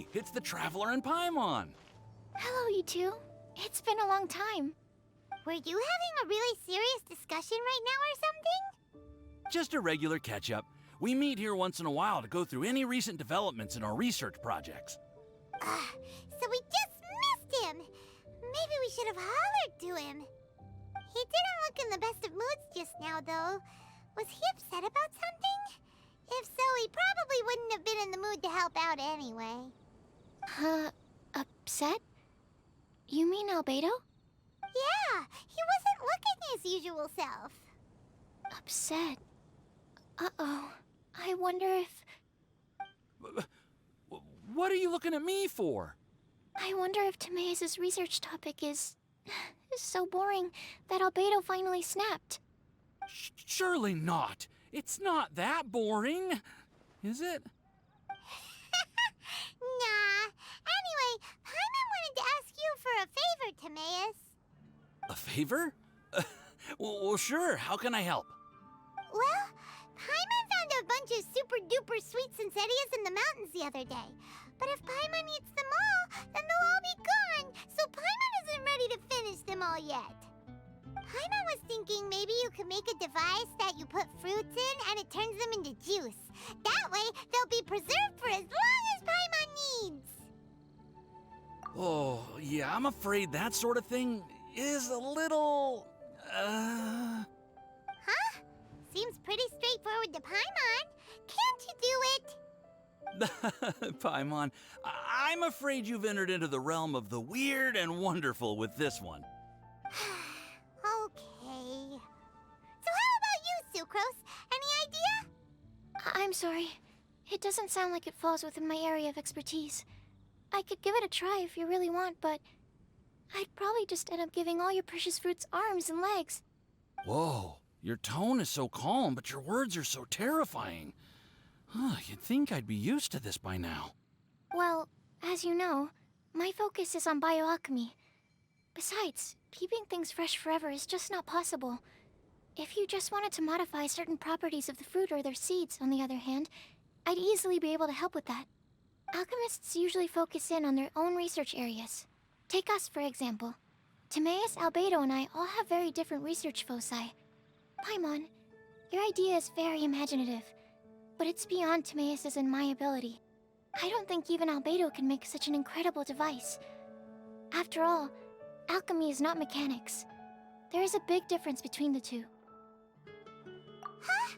Hey, it's the Traveler and Paimon. Hello, you two. It's been a long time. Were you having a really serious discussion right now or something? Just a regular catch-up. We meet here once in a while to go through any recent developments in our research projects. So we just missed him. Maybe we should have hollered to him. He didn't look in the best of moods just now, though. Was he upset about something? If so, he probably wouldn't have been in the mood to help out anyway. Upset? You mean Albedo? Yeah, he wasn't looking his usual self. Upset? Uh-oh. I wonder if... What are you looking at me for? I wonder if Timaeus' research topic is so boring that Albedo finally snapped. Surely not. It's not that boring, is it? Nah. Anyway, Paimon wanted to ask you for a favor, Timaeus. A favor? Well, sure. How can I help? Well, Paimon found a bunch of super-duper sweet Sincerias in the mountains the other day. But if Paimon eats them all, then they'll all be gone, so Paimon isn't ready to finish them all yet. Paimon was thinking maybe you could make a device that you put fruits in and it turns them into juice. That way, they'll be preserved for as long as Paimon needs. Oh, yeah, I'm afraid that sort of thing is a little... Huh? Seems pretty straightforward to Paimon. Can't you do it? Paimon, I'm afraid you've entered into the realm of the weird and wonderful with this one. Okay. So how about you, Sucrose? Any idea? I'm sorry. It doesn't sound like it falls within my area of expertise. I could give it a try if you really want, but I'd probably just end up giving all your precious fruits arms and legs. Whoa, your tone is so calm, but your words are so terrifying. You'd think I'd be used to this by now. Well, as you know, my focus is on bioalchemy. Besides, keeping things fresh forever is just not possible. If you just wanted to modify certain properties of the fruit or their seeds, on the other hand, I'd easily be able to help with that. Alchemists usually focus in on their own research areas. Take us, for example. Timaeus, Albedo, and I all have very different research foci. Paimon, your idea is very imaginative, but it's beyond Timaeus' and my ability. I don't think even Albedo can make such an incredible device. After all, alchemy is not mechanics. There is a big difference between the two. Huh?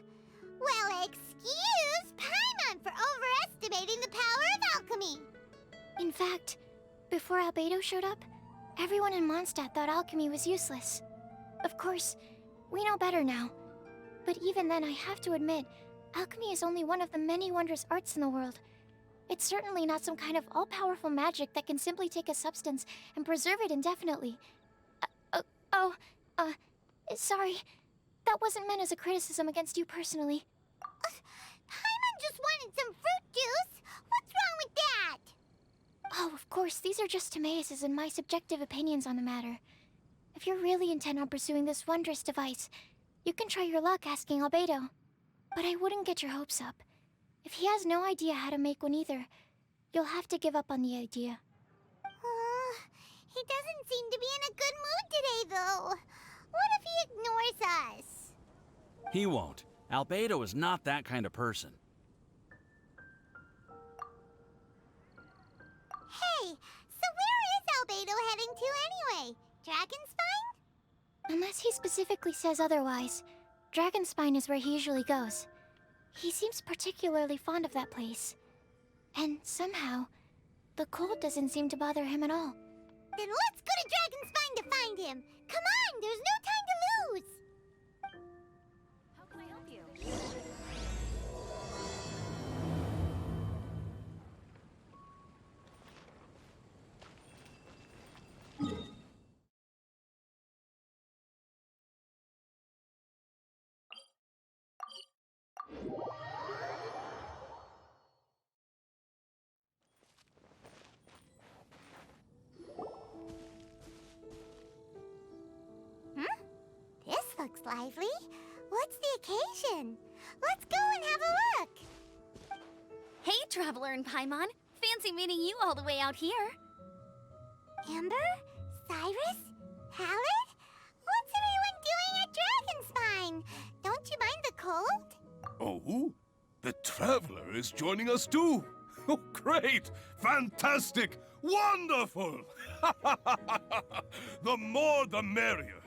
Well, excuse Paimon for overestimating the power of alchemy. In fact, before Albedo showed up, everyone in Mondstadt thought alchemy was useless. Of course, we know better now. But even then, I have to admit, alchemy is only one of the many wondrous arts in the world. It's certainly not some kind of all-powerful magic that can simply take a substance and preserve it indefinitely. Sorry. That wasn't meant as a criticism against you personally. Paimon just wanted some fruit juice. What's wrong with that? Oh, of course, these are just Timaeus' and my subjective opinions on the matter. If you're really intent on pursuing this wondrous device, you can try your luck asking Albedo. But I wouldn't get your hopes up. If he has no idea how to make one either, you'll have to give up on the idea. He doesn't seem to be in a good mood today, though. What if he ignores us? He won't. Albedo is not that kind of person. Hey, so where is Albedo heading to anyway? Dragonspine? Unless he specifically says otherwise, Dragonspine is where he usually goes. He seems particularly fond of that place. And somehow, the cold doesn't seem to bother him at all. Then let's go to Dragonspine to find him! Come on, there's no time to lose! How can I help you? This looks lively. What's the occasion? Let's go and have a look! Hey, Traveler and Paimon! fancy meeting you all the way out here. Amber? Cyrus? Halid? What's everyone doing at Dragonspine? Don't you mind the cold? Oh? The Traveler is joining us too! Oh, great! Fantastic! Wonderful! The more the merrier.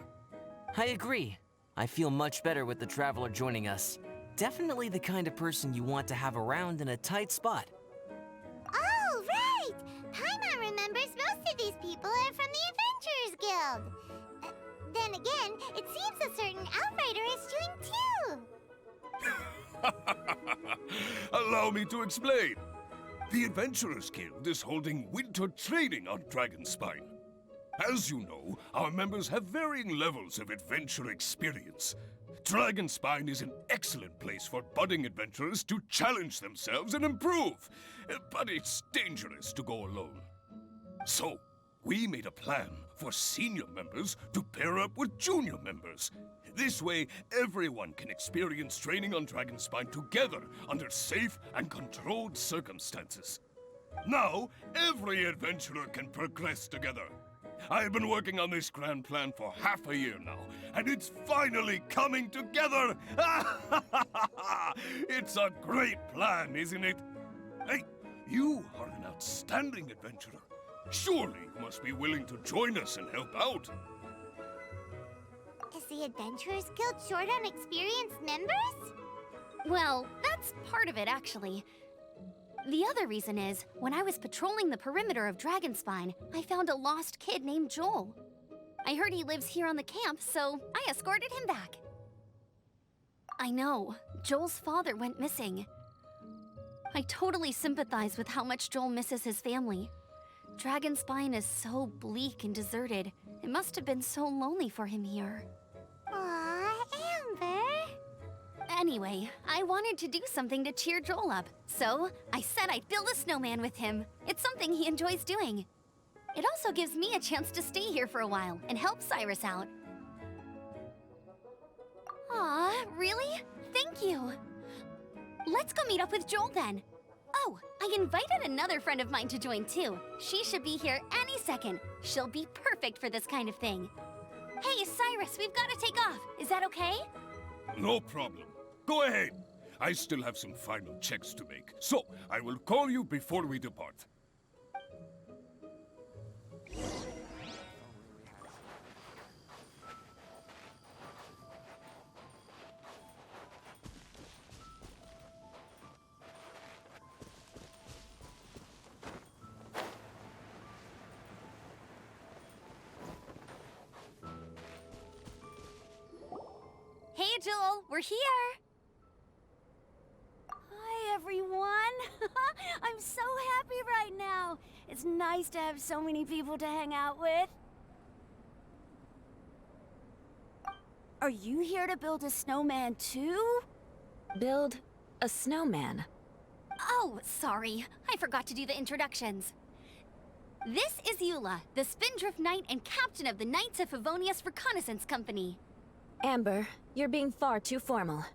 I agree. I feel much better with the Traveler joining us. Definitely the kind of person you want to have around in a tight spot. Oh, right! Paimon remembers most of these people are from the Adventurers Guild. Then again, it seems a certain Outrider is doing too. Allow me to explain. The Adventurers Guild is holding winter training on Dragonspine. As you know, our members have varying levels of adventure experience. Dragonspine is an excellent place for budding adventurers to challenge themselves and improve, but it's dangerous to go alone. So, we made a plan for senior members to pair up with junior members. This way, everyone can experience training on Dragonspine together under safe and controlled circumstances. Now, every adventurer can progress together. I've been working on this grand plan for half a year now, and it's finally coming together! It's a great plan, isn't it? Hey, you are an outstanding adventurer. Surely you must be willing to join us and help out. Is the Adventurers Guild short on experienced members? Well, that's part of it, actually. The other reason is, when I was patrolling the perimeter of Dragonspine, I found a lost kid named Joel. I heard he lives here on the camp, so I escorted him back. I know, Joel's father went missing. I totally sympathize with how much Joel misses his family. Dragonspine is so bleak and deserted. It must have been so lonely for him here. Aw, Amber. Anyway, I wanted to do something to cheer Joel up, so I said I'd build a snowman with him. It's something he enjoys doing. It also gives me a chance to stay here for a while and help Cyrus out. Aw, really? Thank you. Let's go meet up with Joel then. Oh, I invited another friend of mine to join too. She should be here any second. She'll be perfect for this kind of thing. Hey, Cyrus, we've got to take off. Is that okay? No problem. Go ahead. I still have some final checks to make, so I will call you before we depart. Hey, Joel, we're here. Hi, everyone. I'm so happy right now. It's nice to have so many people to hang out with. Are you here to build a snowman too? Build a snowman? Oh, sorry. I forgot to do the introductions. This is Eula, the Spindrift Knight and captain of the Knights of Favonius Reconnaissance Company. Amber, you're being far too formal.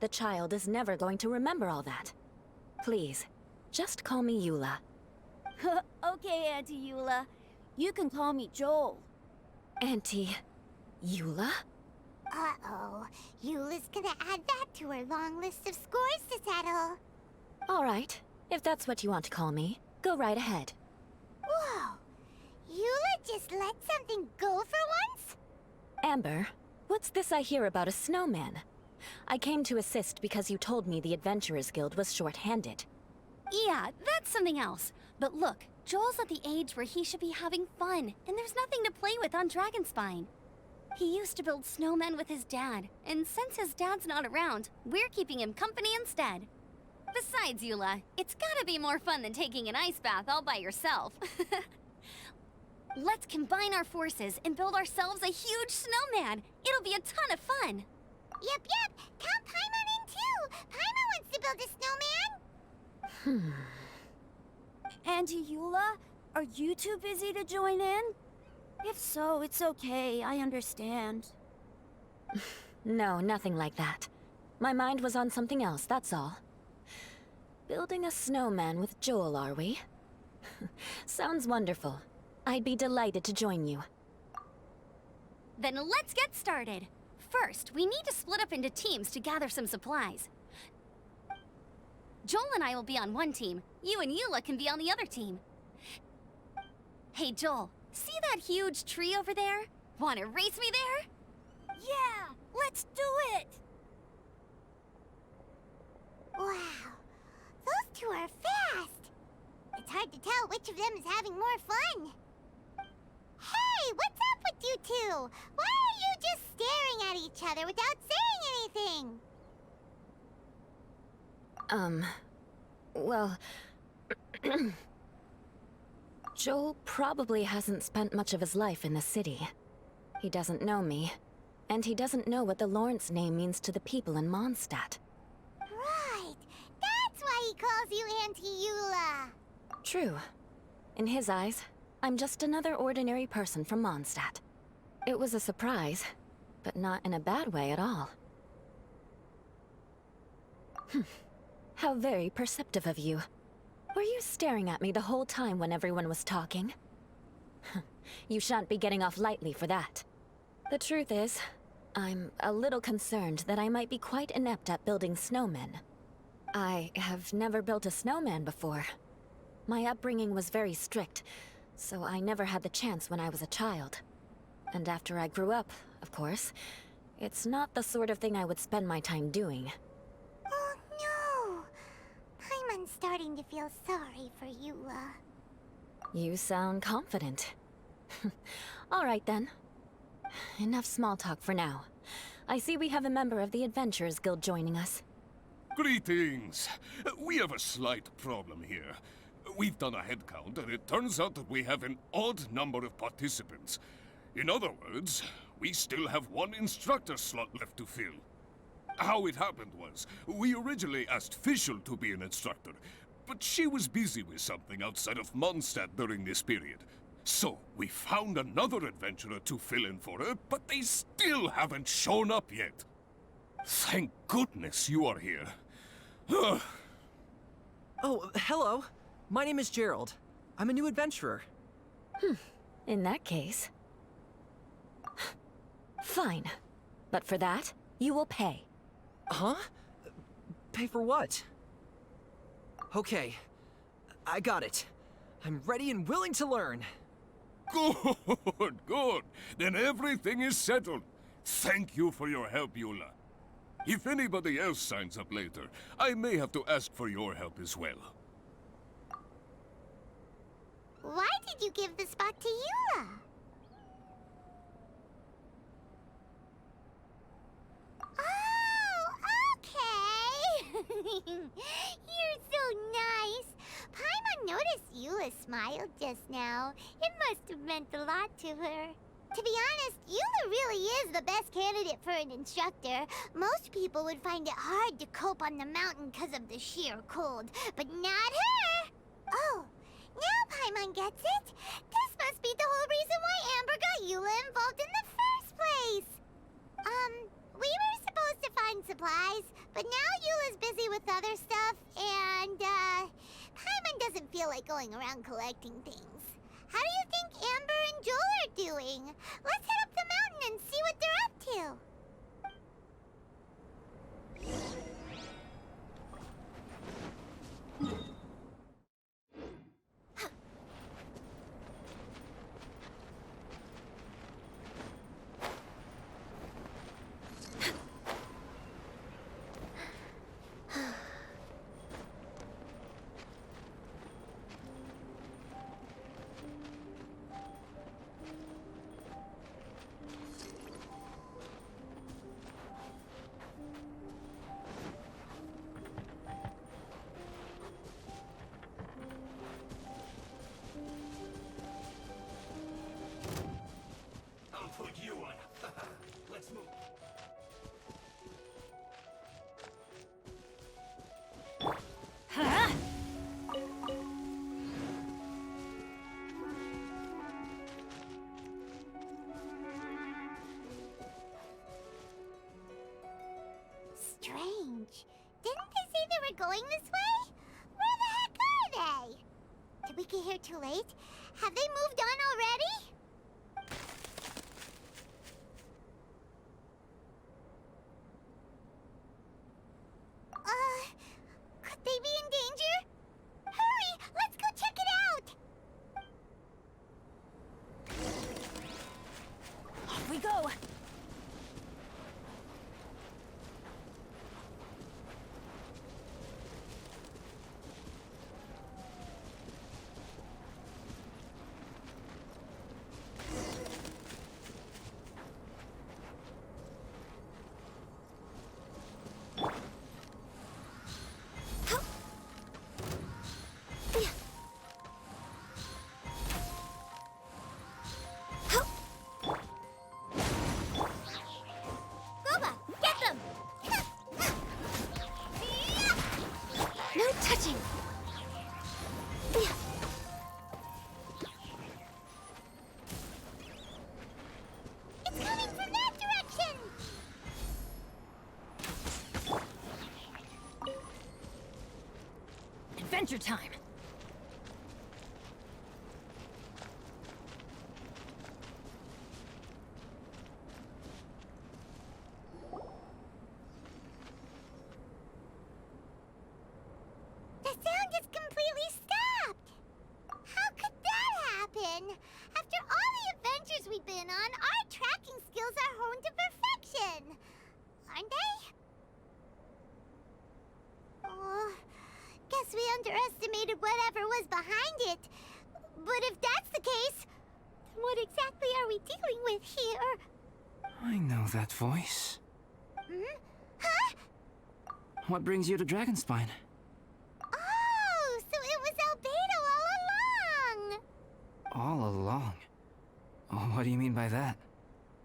The child is never going to remember all that. Please, just call me Eula. Okay, Auntie Eula. You can call me Joel. Auntie Eula? Uh-oh. Eula's gonna add that to her long list of scores to settle. All right, if that's what you want to call me, go right ahead. Whoa! Eula just let something go for once? Amber, what's this I hear about a snowman? I came to assist because you told me the Adventurers Guild was short-handed. Yeah, that's something else. But look, Joel's at the age where he should be having fun, and there's nothing to play with on Dragonspine. He used to build snowmen with his dad, and since his dad's not around, we're keeping him company instead. Besides, Eula, it's gotta be more fun than taking an ice bath all by yourself. Let's combine our forces and build ourselves a huge snowman. It'll be a ton of fun. Yep. Count Paimon in too. Paimon wants to build a snowman. Auntie Eula, are you too busy to join in? If so, it's okay. I understand. No, nothing like that. My mind was on something else, that's all. Building a snowman with Joel, are we? Sounds wonderful. I'd be delighted to join you. Then let's get started. First, we need to split up into teams to gather some supplies. Joel and I will be on one team. You and Eula can be on the other team. Hey, Joel, see that huge tree over there? Wanna race me there? Yeah, let's do it! Wow, those two are fast. It's hard to tell which of them is having more fun. Hey, what's up with you two? Why are you just staring at each other without saying anything? Well... Joel probably hasn't spent much of his life in the city. He doesn't know me, and he doesn't know what the Lawrence name means to the people in Mondstadt. Right, that's why he calls you Auntie Eula. True. In his eyes, I'm just another ordinary person from Mondstadt. It was a surprise, but not in a bad way at all. How very perceptive of you. Were you staring at me the whole time when everyone was talking? You shan't be getting off lightly for that. The truth is, I'm a little concerned that I might be quite inept at building snowmen. I have never built a snowman before. My upbringing was very strict, so I never had the chance when I was a child. And after I grew up, of course, it's not the sort of thing I would spend my time doing. Oh no! Paimon's starting to feel sorry for Eula. You sound confident. All right then. Enough small talk for now. I see we have a member of the Adventurers Guild joining us. Greetings. We have a slight problem here. We've done a head count, and it turns out that we have an odd number of participants. In other words, we still have one instructor slot left to fill. How it happened was, we originally asked Fischl to be an instructor, but she was busy with something outside of Mondstadt during this period. So, we found another adventurer to fill in for her, but they still haven't shown up yet. Thank goodness you are here. Oh, hello. My name is Gerald. I'm a new adventurer. In that case... Fine. But for that, you will pay. Huh? Pay for what? Okay. I got it. I'm ready and willing to learn. Good, good. Then everything is settled. Thank you for your help, Eula. If anybody else signs up later, I may have to ask for your help as well. Why did you give the spot to Eula? Oh, okay. You're so nice. Paimon noticed Eula smiled just now. It must have meant a lot to her. To be honest, Eula really is the best candidate for an instructor. Most people would find it hard to cope on the mountain because of the sheer cold, but not her! Oh, now Paimon gets it. This must be the whole reason why Amber got Eula involved in the first place. We were supposed to find supplies, but now Eula's busy with other stuff, and, Paimon doesn't feel like going around collecting things. How do you think Amber and Joel are doing? Let's head up the mountain and see what they're up to. I'll put you on. Let's move. Strange. Didn't they say they were going this way? Where the heck are they? To we get here too late? Have they moved on already? Could they be in danger? Hurry! Let's go check it out! Off we go! No touching! It's coming from that direction! Adventure time! The sound just completely stopped! How could that happen? After all the adventures we've been on, our tracking skills are honed to perfection! Aren't they? Oh, guess we underestimated whatever was behind it. But if that's the case, then what exactly are we dealing with here? I know that voice. Hmm? Huh? What brings you to Dragonspine? Oh, so it was Albedo all along! All along? Oh, what do you mean by that?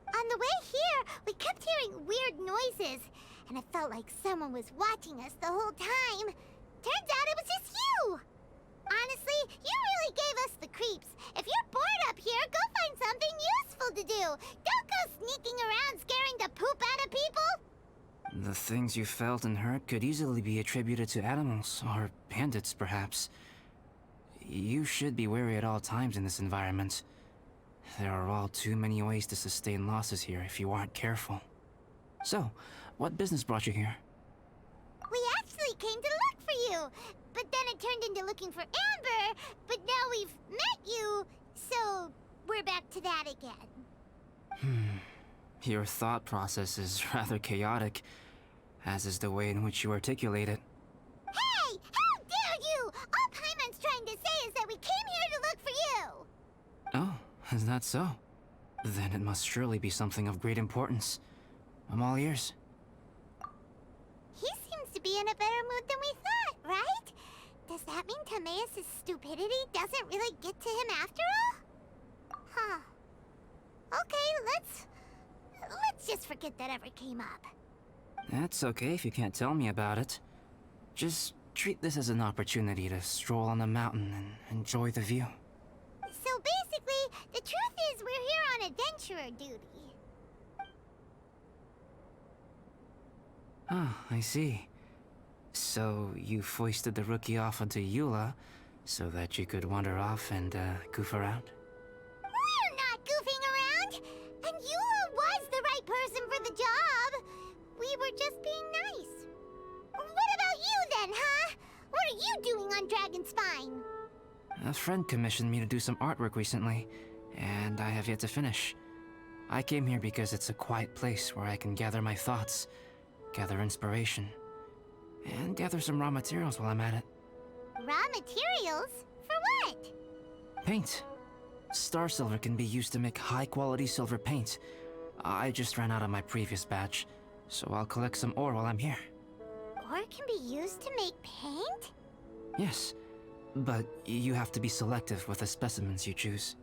On the way here, we kept hearing weird noises, and it felt like someone was watching us the whole time. Turns out it was just you! Honestly, you really gave us the creeps. If you're bored up here, go find something useful to do. Don't go sneaking around scaring the poop out of people! The things you felt and heard could easily be attributed to animals, or bandits, perhaps. You should be wary at all times in this environment. There are all too many ways to sustain losses here if you aren't careful. So, what business brought you here? We actually came to look for you, but then it turned into looking for Amber, but now we've met you, so we're back to that again. Your thought process is rather chaotic, as is the way in which you articulate it. Hey! How dare you! All Paimon's trying to say is that we came here to look for you! Oh, is that so? Then it must surely be something of great importance. I'm all ears. He seems to be in a better mood than we thought, right? Does that mean Timaeus' stupidity doesn't really get to him after all? Huh. Okay, let's just forget that ever came up. That's okay if you can't tell me about it. Just treat this as an opportunity to stroll on the mountain and enjoy the view. So basically, the truth is we're here on adventurer duty. Ah, I see. So you foisted the rookie off onto Eula so that you could wander off and goof around? We're not goofing around! And Eula was the right person for the job! We were just being nice. What about you then, huh? What are you doing on Dragonspine? A friend commissioned me to do some artwork recently, and I have yet to finish. I came here because it's a quiet place where I can gather my thoughts, gather inspiration, and gather some raw materials while I'm at it. Raw materials? For what? Paint. Star silver can be used to make high-quality silver paint. I just ran out of my previous batch, so I'll collect some ore while I'm here. Ore can be used to make paint? Yes, but you have to be selective with the specimens you choose.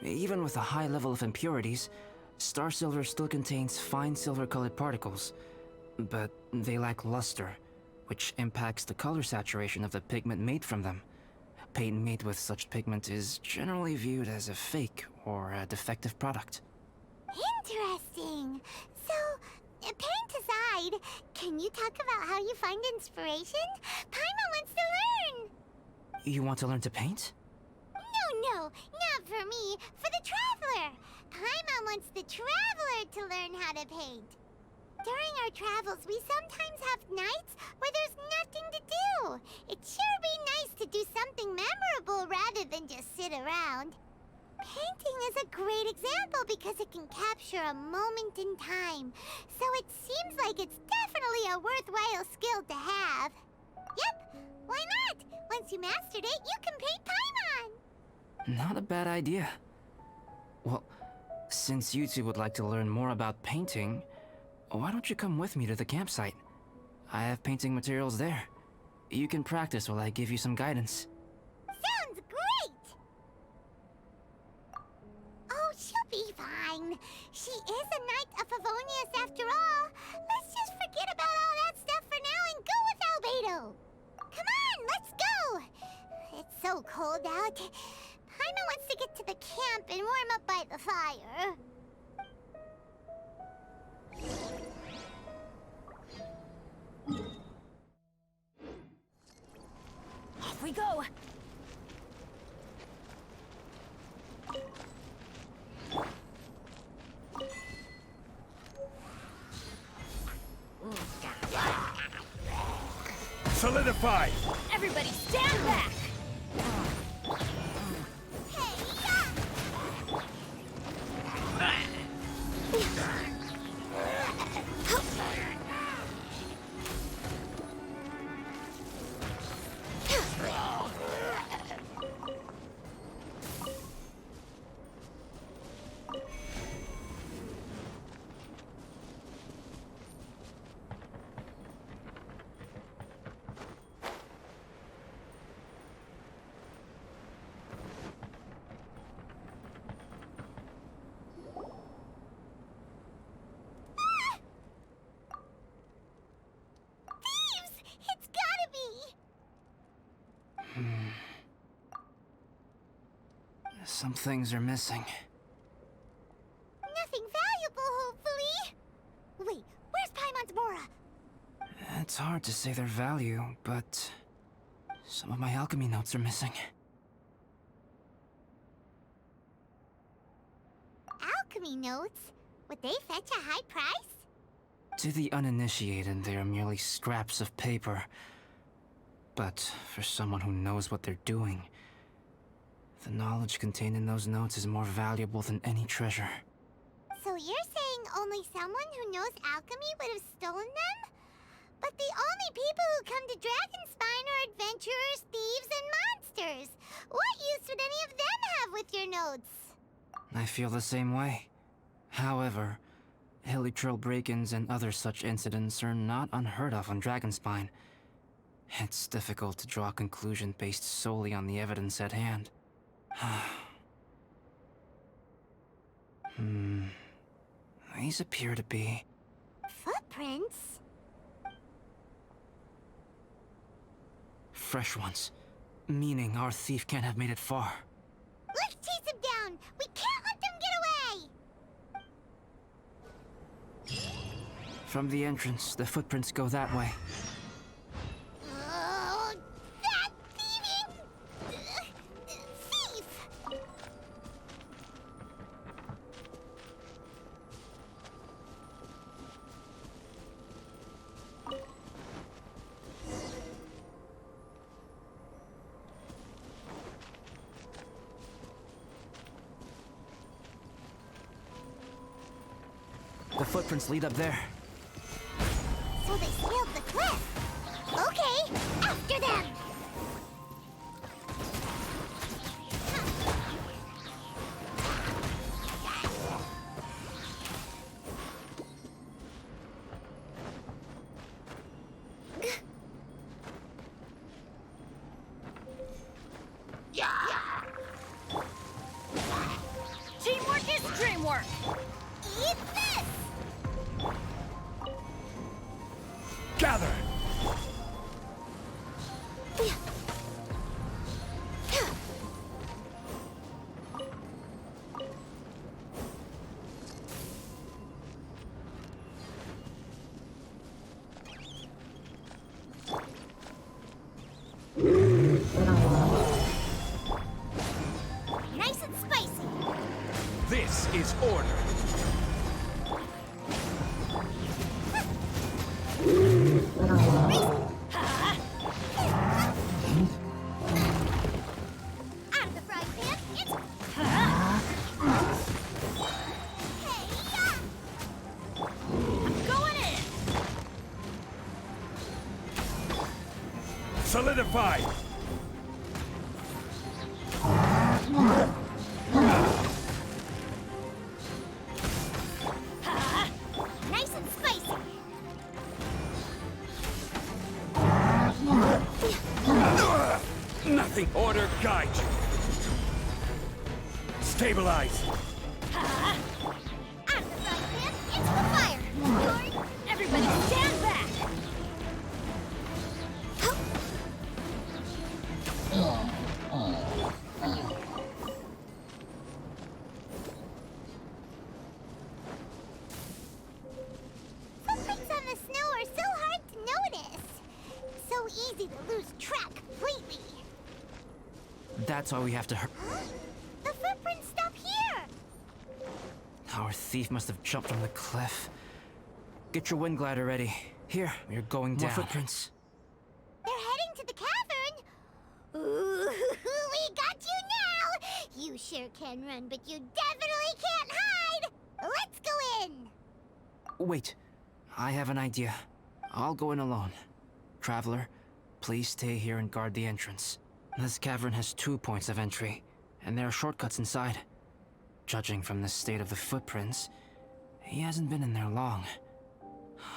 Even with a high level of impurities, star silver still contains fine silver-colored particles, but they lack luster, which impacts the color saturation of the pigment made from them. Paint made with such pigment is generally viewed as a fake or a defective product. Interesting. So, paint aside, can you talk about how you find inspiration? Paimon wants to learn! You want to learn to paint? wants the traveler to learn how to paint. During our travels, we sometimes have nights where there's nothing to do. It'd sure be nice to do something memorable rather than just sit around. Painting is a great example because it can capture a moment in time. So it seems like it's definitely a worthwhile skill to have. Yep, why not? Once you mastered it, you can paint Paimon! Not a bad idea. Well, since you two would like to learn more about painting, why don't you come with me to the campsite? I have painting materials there. You can practice while I give you some guidance. Sounds great! Oh, she'll be fine. She is a Knight of Favonius after all. Let's just forget about all that stuff for now and go with Albedo. Come on, let's go! It's so cold out. Paimon wants to get to the camp and warm up by the fire. Off we go! Solidify! Everybody stand back! It's gotta be! Some things are missing. Nothing valuable, hopefully. Wait, where's Paimon's Mora? It's hard to say their value, but some of my alchemy notes are missing. Alchemy notes? Would they fetch a high price? To the uninitiated, they are merely scraps of paper. But for someone who knows what they're doing, the knowledge contained in those notes is more valuable than any treasure. So you're saying only someone who knows alchemy would have stolen them? But the only people who come to Dragonspine are adventurers, thieves, and monsters. What use would any of them have with your notes? I feel the same way. However, Hilichurl break-ins and other such incidents are not unheard of on Dragonspine. It's difficult to draw a conclusion based solely on the evidence at hand. These appear to be... Footprints? fresh ones. Meaning our thief can't have made it far. Let's chase him down! We can't let them get away! From the entrance, the footprints go that way. Oh, that thieving... thief! The footprints lead up there. So they scaled the cliff. Okay, after them! Teamwork is dreamwork! Eat this! Gather! Nice and spicy! This is order. Solidify! Nice and spicy. Nothing. Order guide you. Stabilize. Out of the frying pan, into the fire. Everybody stand back! Footprints on the snow are so hard to notice. So easy to lose track completely. That's why we have to Huh? The footprints stop here. Our thief must have jumped from the cliff. Get your wind glider ready. Here, we're going down. More footprints. They're heading to the cavern. Ooh, we got you now. You sure can run, but you definitely can't hide. Let's go in. Wait, I have an idea. I'll go in alone. Traveler, please stay here and guard the entrance. This cavern has 2 points of entry, and there are shortcuts inside. Judging from the state of the footprints, he hasn't been in there long.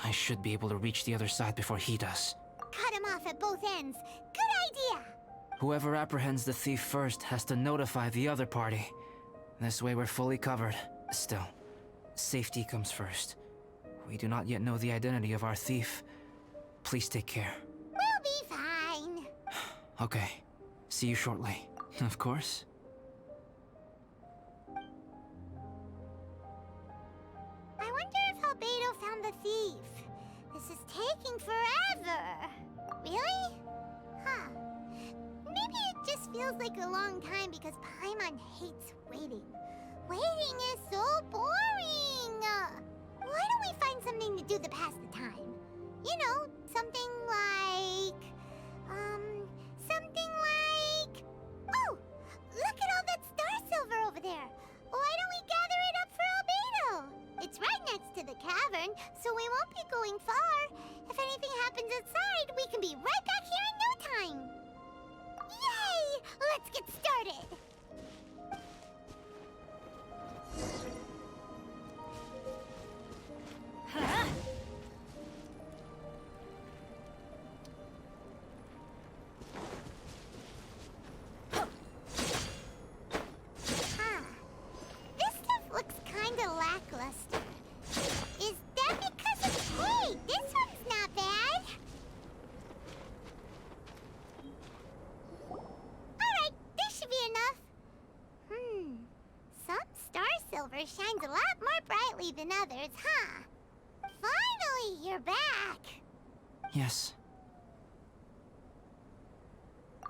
I should be able to reach the other side before he does. Cut him off at both ends. Good idea. Whoever apprehends the thief first has to notify the other party. This way we're fully covered. Still, safety comes first. We do not yet know the identity of our thief. Please take care. We'll be fine. Okay. See you shortly. Of course. I wonder if Albedo found the thief. This is taking forever. Really? Huh. Maybe it just feels like a long time because Paimon hates waiting. Waiting is so boring. Why don't we find something to do to pass the time? You know, something like... Oh! Look at all that star silver over there! Why don't we gather it up for Albedo? It's right next to the cavern, so we won't be going far. If anything happens outside, we can be right back here in no time. Yay! Let's get started! This stuff looks kinda lackluster. Is that because it's... Hey, this one's not bad. Alright, this should be enough. Some star silver shines a lot more brightly than others, huh? Finally, you're back. Yes.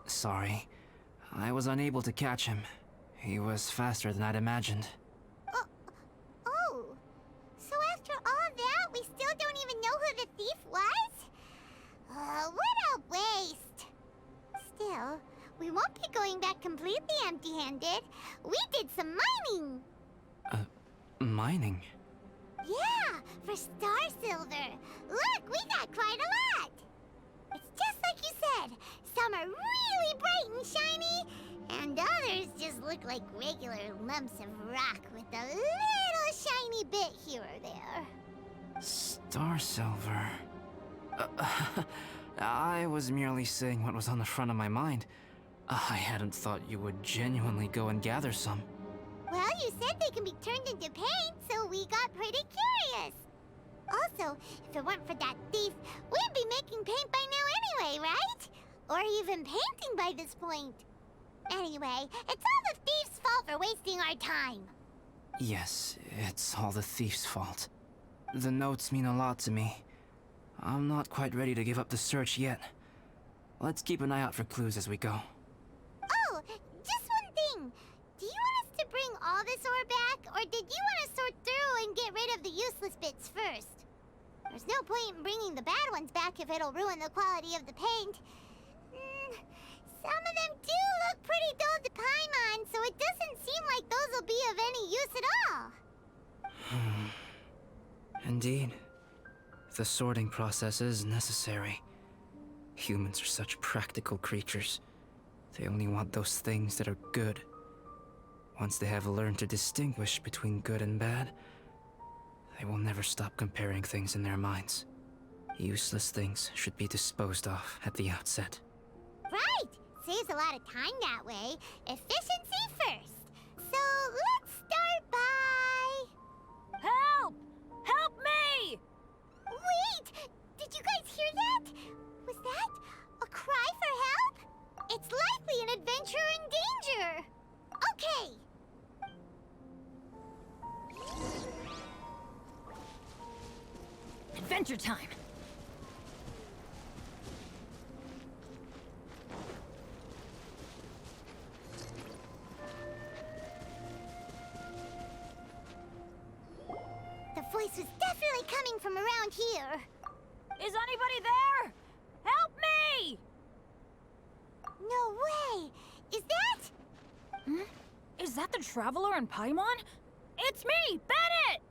Sorry. I was unable to catch him. He was faster than I'd imagined. Oh. So after all that, we still don't even know who the thief was? What a waste. Still, we won't be going back completely empty-handed. We did some mining. Mining? Yeah, for star silver. Look, we got quite a lot. It's just like you said. Some are really bright and shiny, and others just look like regular lumps of rock with a little shiny bit here or there. Star silver. I was merely saying what was on the front of my mind. I hadn't thought you would genuinely go and gather some. Well, you said they can be turned into paint, so we got pretty curious. Also, if it weren't for that thief, we'd be making paint by now anyway, right? Or even painting by this point. Anyway, it's all the thief's fault for wasting our time. Yes, it's all the thief's fault. The notes mean a lot to me. I'm not quite ready to give up the search yet. Let's keep an eye out for clues as we go. Oh, just one thing. Do you want us to bring all this ore back, or did you want to sort through and get rid of the useless bits first? There's no point in bringing the bad ones back if it'll ruin the quality of the paint. Some of them do look pretty dull to Paimon, so it doesn't seem like those will be of any use at all. Indeed. The sorting process is necessary. Humans are such practical creatures. They only want those things that are good. Once they have learned to distinguish between good and bad, they will never stop comparing things in their minds. Useless things should be disposed of at the outset. Right! Saves a lot of time that way. Efficiency first. So let's start by... Help! Help me! Wait! Did you guys hear that? Was that a cry for help? It's likely an adventurer in danger. Okay. Adventure time! The voice was definitely coming from around here. Is anybody there? Help me! No way! Is that... Is that the Traveler and Paimon? It's me, Bennett!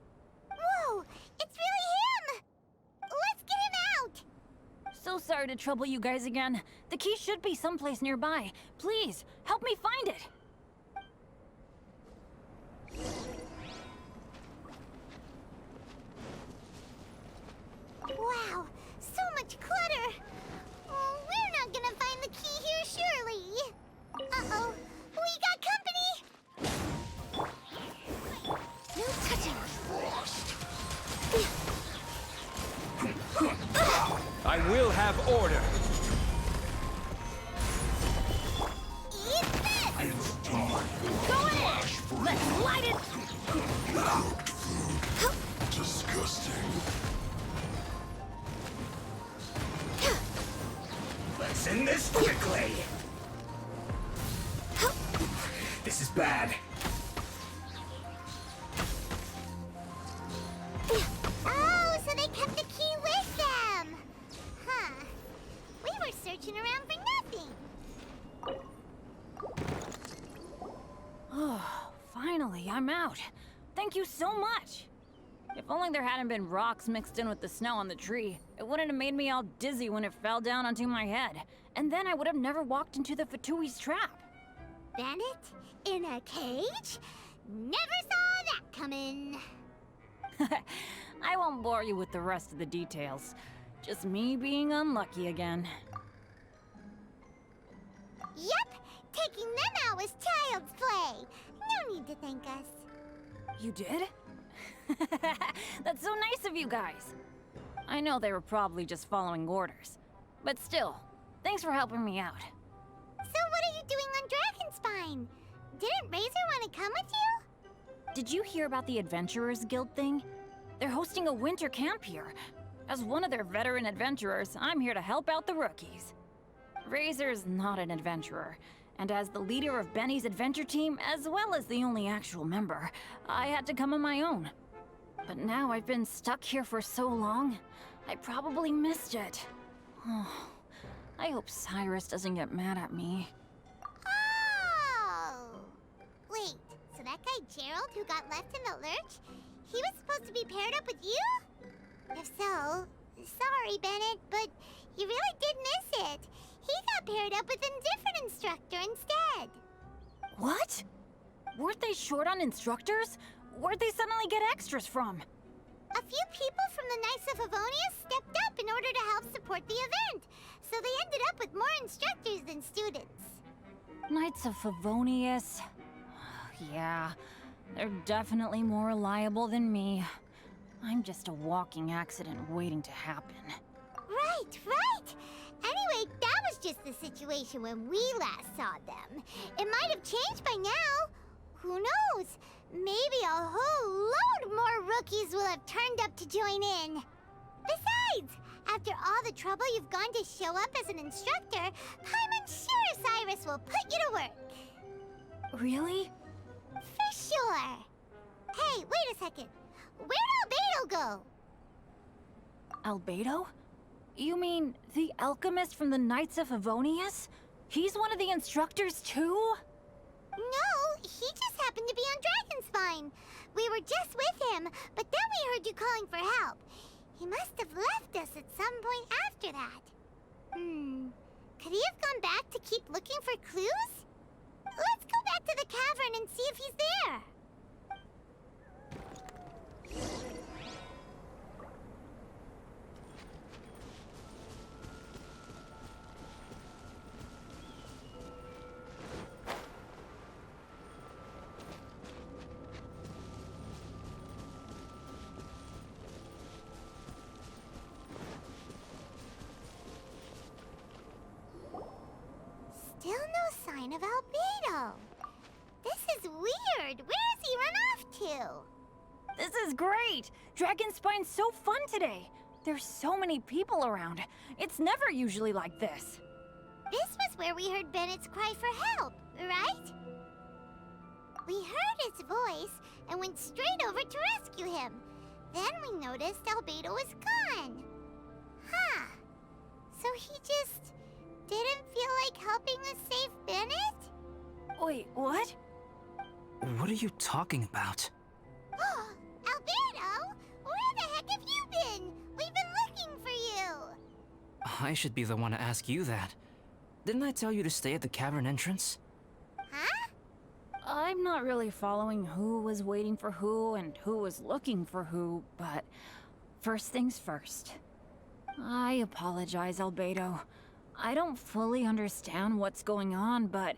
Whoa! It's really him! Let's get him out! So sorry to trouble you guys again. The key should be someplace nearby. Please, help me find it. Wow, so much clutter! Oh, we're not gonna find the key here, surely! Uh-oh, we got company! No touching! I will have order. Eat this! Go in! Let's light it! Disgusting. Let's end this quickly! This is bad. Oh, so they kept the key with them! Huh. We were searching around for nothing. Oh, finally, I'm out. Thank you so much. If only there hadn't been rocks mixed in with the snow on the tree, it wouldn't have made me all dizzy when it fell down onto my head. And then I would have never walked into the Fatui's trap. Bandit? In a cage? Never saw that coming. I won't bore you with the rest of the details. Just me being unlucky again. Yep, taking them out was child's play. No need to thank us. You did? That's so nice of you guys. I know they were probably just following orders. But still, thanks for helping me out. So what are you doing on Dragonspine? Didn't Razor want to come with you? Did you hear about the Adventurers Guild thing? They're hosting a winter camp here. As one of their veteran adventurers, I'm here to help out the rookies. Razor's not an adventurer, and as the leader of Benny's adventure team, as well as the only actual member, I had to come on my own. But now I've been stuck here for so long, I probably missed it. Oh, I hope Cyrus doesn't get mad at me. Oh! Wait, so that guy Gerald who got left in the lurch, he was supposed to be paired up with you? If so, sorry, Bennett, but you really did miss it. He got paired up with a different instructor instead. What? Weren't they short on instructors? Where'd they suddenly get extras from? A few people from the Knights of Avonia stepped up in order to help support the event, so they ended up with more instructors than students. Knights of Favonius. Yeah, they're definitely more reliable than me. I'm just a walking accident waiting to happen. Right, right! Anyway, that was just the situation when we last saw them. It might have changed by now. Who knows? Maybe a whole load more rookies will have turned up to join in. Besides, after all the trouble you've gone to show up as an instructor, Paimon's sure Cyrus will put you to work. Really? For sure. Hey, wait a second. Where'd Albedo go? Albedo? You mean the alchemist from the Knights of Favonius? He's one of the instructors too? No, he just happened to be on Dragonspine. We were just with him, but then we heard you calling for help. He must have left us at some point after that. Could he have gone back to keep looking for clues? Let's go back to the cavern and see if he's there. Still no sign of Albedo. This is weird. Where has he run off to? This is great! Dragonspine's so fun today! There's so many people around. It's never usually like this. This was where we heard Bennett's cry for help, right? We heard his voice and went straight over to rescue him. Then we noticed Albedo was gone. Huh. So he just didn't feel like helping us save Bennett? Wait, what? What are you talking about? Oh, Albedo! Where the heck have you been? We've been looking for you! I should be the one to ask you that. Didn't I tell you to stay at the cavern entrance? Huh? I'm not really following who was waiting for who and who was looking for who, but first things first. I apologize, Albedo. I don't fully understand what's going on, but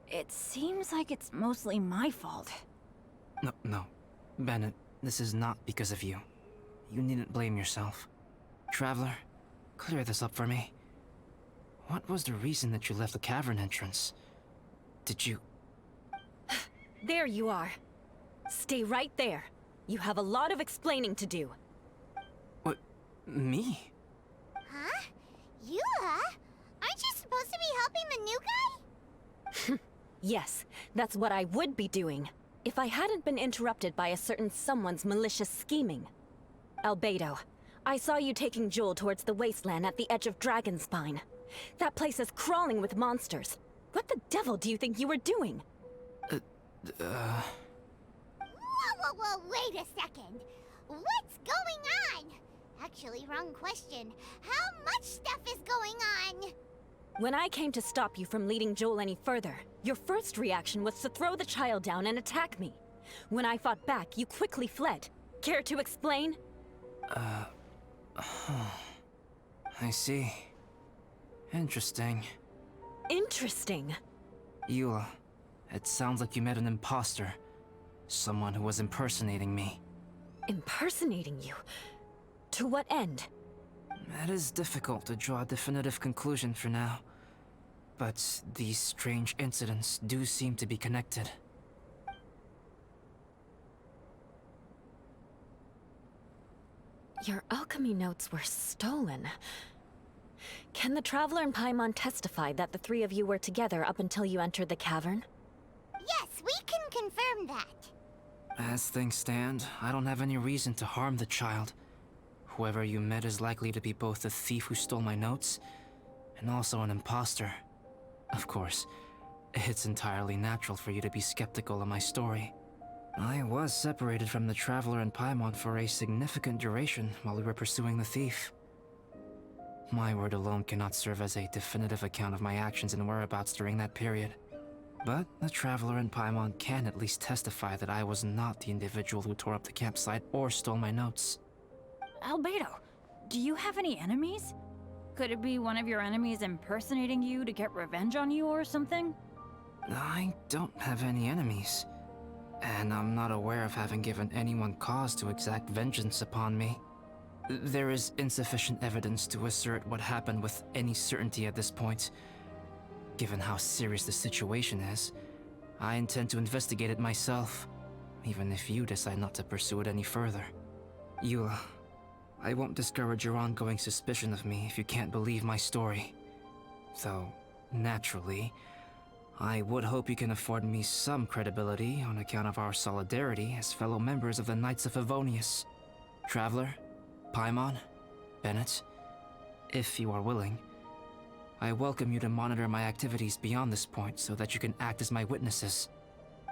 it seems like it's mostly my fault. No. Bennett, this is not because of you. You needn't blame yourself. Traveler, clear this up for me. What was the reason that you left the cavern entrance? Did you... There you are. Stay right there. You have a lot of explaining to do. What? Me? Huh? Eula? Aren't you supposed to be helping the new guy? Yes, that's what I would be doing, if I hadn't been interrupted by a certain someone's malicious scheming. Albedo, I saw you taking Joel towards the wasteland at the edge of Dragonspine. That place is crawling with monsters. What the devil do you think you were doing? Whoa, wait a second. What's going on? Actually, wrong question. How much stuff is going on? When I came to stop you from leading Joel any further, your first reaction was to throw the child down and attack me. When I fought back, you quickly fled. Care to explain? I see. Interesting. Interesting. Eula, it sounds like you met an imposter. Someone who was impersonating me. Impersonating you? To what end? It is difficult to draw a definitive conclusion for now. But these strange incidents do seem to be connected. Your alchemy notes were stolen. Can the Traveler and Paimon testify that the three of you were together up until you entered the cavern? Yes, we can confirm that. As things stand, I don't have any reason to harm the child. Whoever you met is likely to be both the thief who stole my notes, and also an imposter. Of course, it's entirely natural for you to be skeptical of my story. I was separated from the Traveler and Paimon for a significant duration while we were pursuing the thief. My word alone cannot serve as a definitive account of my actions and whereabouts during that period. But the Traveler and Paimon can at least testify that I was not the individual who tore up the campsite or stole my notes. Albedo, do you have any enemies? Could it be one of your enemies impersonating you to get revenge on you or something? I don't have any enemies. And I'm not aware of having given anyone cause to exact vengeance upon me. There is insufficient evidence to assert what happened with any certainty at this point. Given how serious the situation is, I intend to investigate it myself, even if you decide not to pursue it any further. Eula, I won't discourage your ongoing suspicion of me if you can't believe my story. Though, naturally, I would hope you can afford me some credibility on account of our solidarity as fellow members of the Knights of Favonius. Traveler, Paimon, Bennett, if you are willing, I welcome you to monitor my activities beyond this point so that you can act as my witnesses.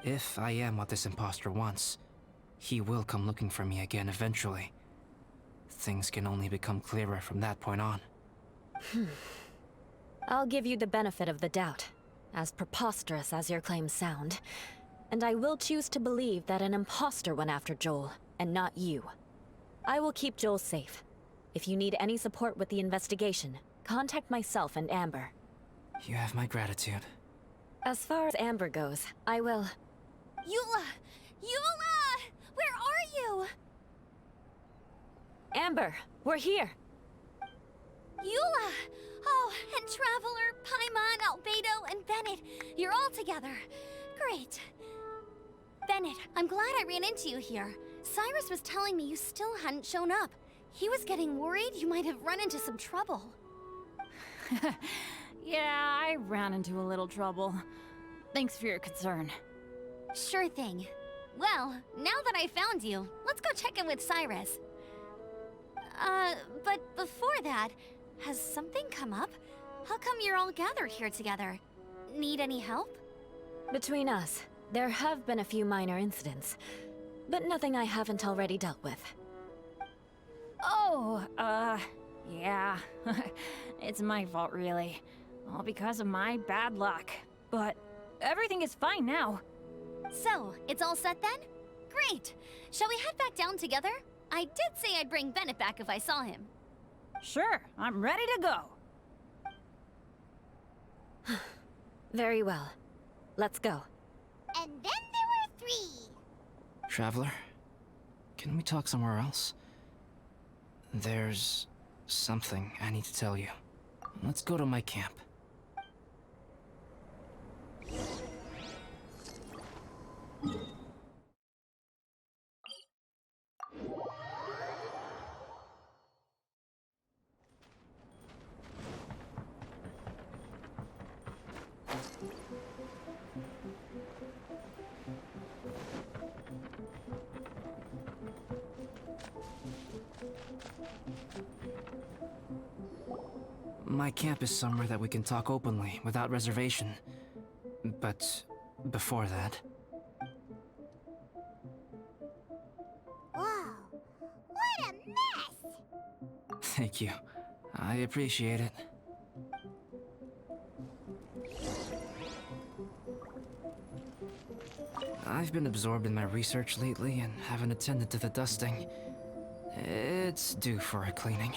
If I am what this imposter wants, he will come looking for me again eventually. Things can only become clearer from that point on. I'll give you the benefit of the doubt, as preposterous as your claims sound. And I will choose to believe that an imposter went after Joel, and not you. I will keep Joel safe. If you need any support with the investigation, contact myself and Amber. You have my gratitude. As far as Amber goes, I will... Eula! Eula! Where are you? Amber, we're here! Eula! Oh, and Traveler, Paimon, Albedo, and Bennett. You're all together. Great. Bennett, I'm glad I ran into you here. Cyrus was telling me you still hadn't shown up. He was getting worried you might have run into some trouble. Yeah, I ran into a little trouble. Thanks for your concern. Sure thing. Well, now that I found you, let's go check in with Cyrus. But before that, has something come up? How come you're all gathered here together? Need any help? Between us, there have been a few minor incidents, but nothing I haven't already dealt with. Oh, yeah. It's my fault, really. All because of my bad luck. But everything is fine now. So, it's all set then? Great! Shall we head back down together? I did say I'd bring Bennett back if I saw him. Sure, I'm ready to go. Very well. Let's go. And then there were 3. Traveler, can we talk somewhere else? There's something I need to tell you. Let's go to my camp. My camp is somewhere that we can talk openly, without reservation. But before that... Whoa, what a mess! Thank you. I appreciate it. I've been absorbed in my research lately and haven't attended to the dusting. It's due for a cleaning.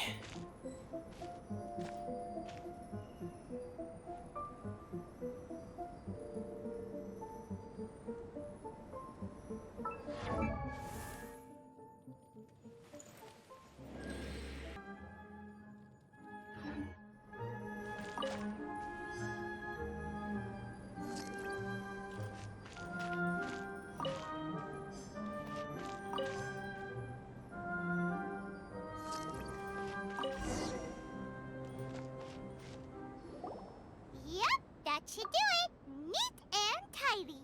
Yep, that should do it. Neat and tidy.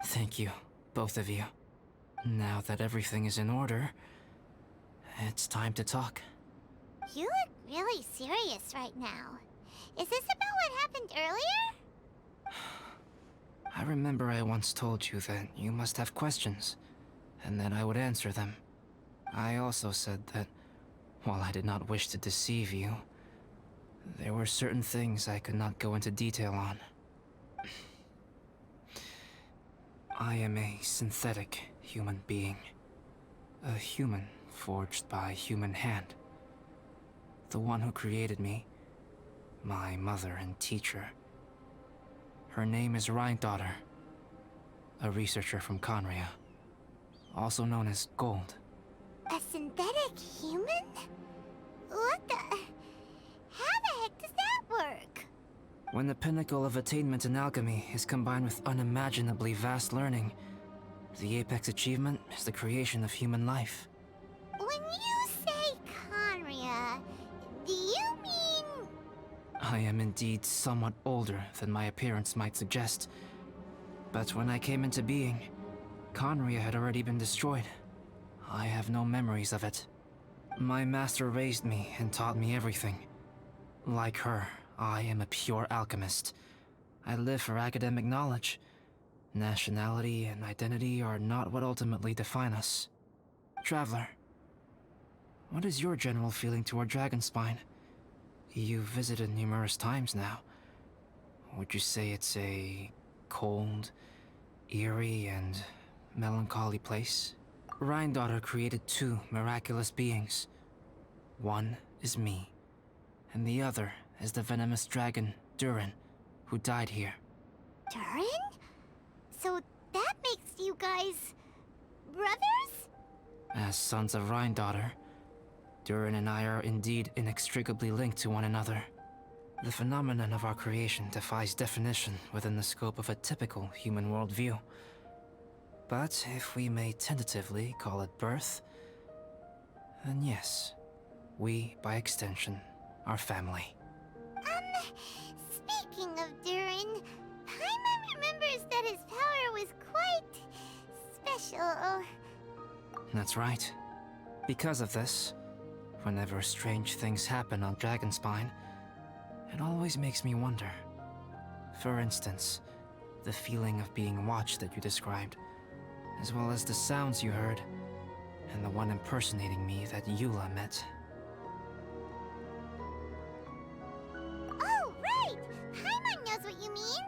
Thank you, both of you. Now that everything is in order, it's time to talk. You look really serious right now. Is this about what happened earlier? I remember I once told you that you must have questions, and that I would answer them. I also said that, while I did not wish to deceive you, there were certain things I could not go into detail on. I am a synthetic human being. A human forged by human hand. The one who created me, my mother and teacher. Her name is Rhine-daughter, a researcher from Conria, also known as Gold. A synthetic human? What the... How the heck does that work? When the pinnacle of attainment in alchemy is combined with unimaginably vast learning, the apex achievement is the creation of human life. When you say Conria, do you mean... I am indeed somewhat older than my appearance might suggest. But when I came into being, Conria had already been destroyed. I have no memories of it. My master raised me and taught me everything. Like her, I am a pure alchemist. I live for academic knowledge. Nationality and identity are not what ultimately define us. Traveler, what is your general feeling toward Dragonspine? You've visited numerous times now. Would you say it's a cold, eerie, and melancholy place? Rhine-daughter created two miraculous beings. One is me, and the other is the venomous dragon, Durin, who died here. Durin? So that makes you guys... brothers? As sons of Rhine-daughter, Durin and I are indeed inextricably linked to one another. The phenomenon of our creation defies definition within the scope of a typical human worldview. But if we may tentatively call it birth, then yes, we, by extension, are family. Speaking of Durin, Paimon remembers that his power was quite... special. That's right. Because of this, whenever strange things happen on Dragonspine, it always makes me wonder. For instance, the feeling of being watched that you described, as well as the sounds you heard, and the one impersonating me that Eula met. Oh, right! Paimon knows what you mean!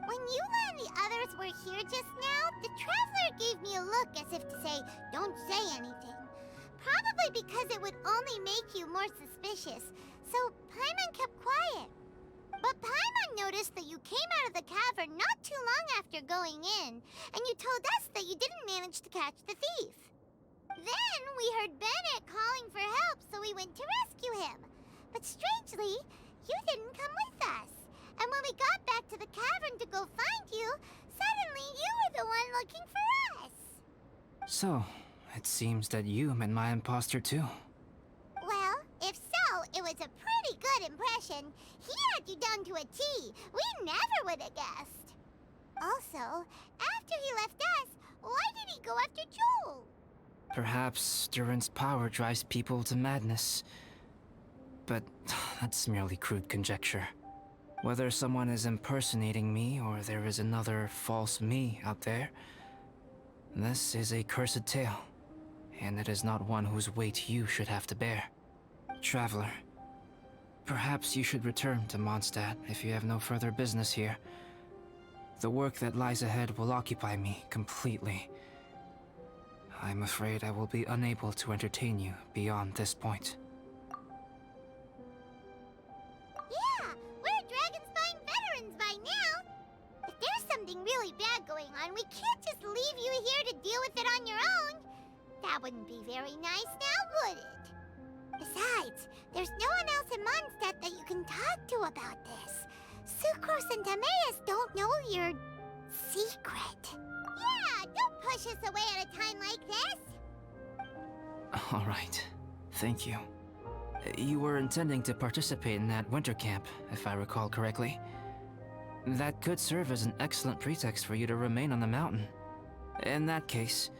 When Eula and the others were here just now, the Traveler gave me a look as if to say, don't say anything. Probably because it would only make you more suspicious, so Paimon kept quiet. But Paimon noticed that you came out of the cavern not too long after going in, and you told us that you didn't manage to catch the thief. Then we heard Bennett calling for help, so we went to rescue him. But strangely, you didn't come with us. And when we got back to the cavern to go find you, suddenly you were the one looking for us. So, it seems that you met my imposter too. Well, if so, it was a pretty good impression. He had you down to a T. We never would have guessed. Also, after he left us, why did he go after Joel? Perhaps Durin's power drives people to madness. But that's merely crude conjecture. Whether someone is impersonating me or there is another false me out there, this is a cursed tale, and it is not one whose weight you should have to bear. Traveler, perhaps you should return to Mondstadt if you have no further business here. The work that lies ahead will occupy me completely. I'm afraid I will be unable to entertain you beyond this point. Yeah, we're Dragonspine veterans by now. If there's something really bad going on, we can't just leave you here to deal with it on your own. That wouldn't be very nice now, would it? Besides, there's no one else in Mondstadt that you can talk to about this. Sucrose and Timaeus don't know your secret. Yeah, don't push us away at a time like this. All right. Thank you. You were intending to participate in that winter camp, if I recall correctly. That could serve as an excellent pretext for you to remain on the mountain. In that case,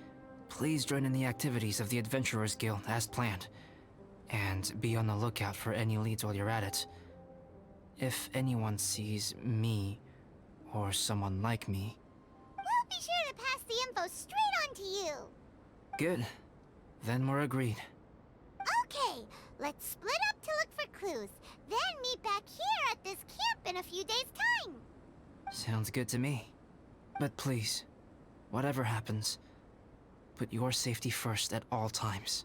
please join in the activities of the Adventurers Guild as planned. And be on the lookout for any leads while you're at it. If anyone sees me, or someone like me... We'll be sure to pass the info straight on to you. Good. Then we're agreed. Okay, let's split up to look for clues, then meet back here at this camp in a few days' time. Sounds good to me. But please, whatever happens, put your safety first at all times.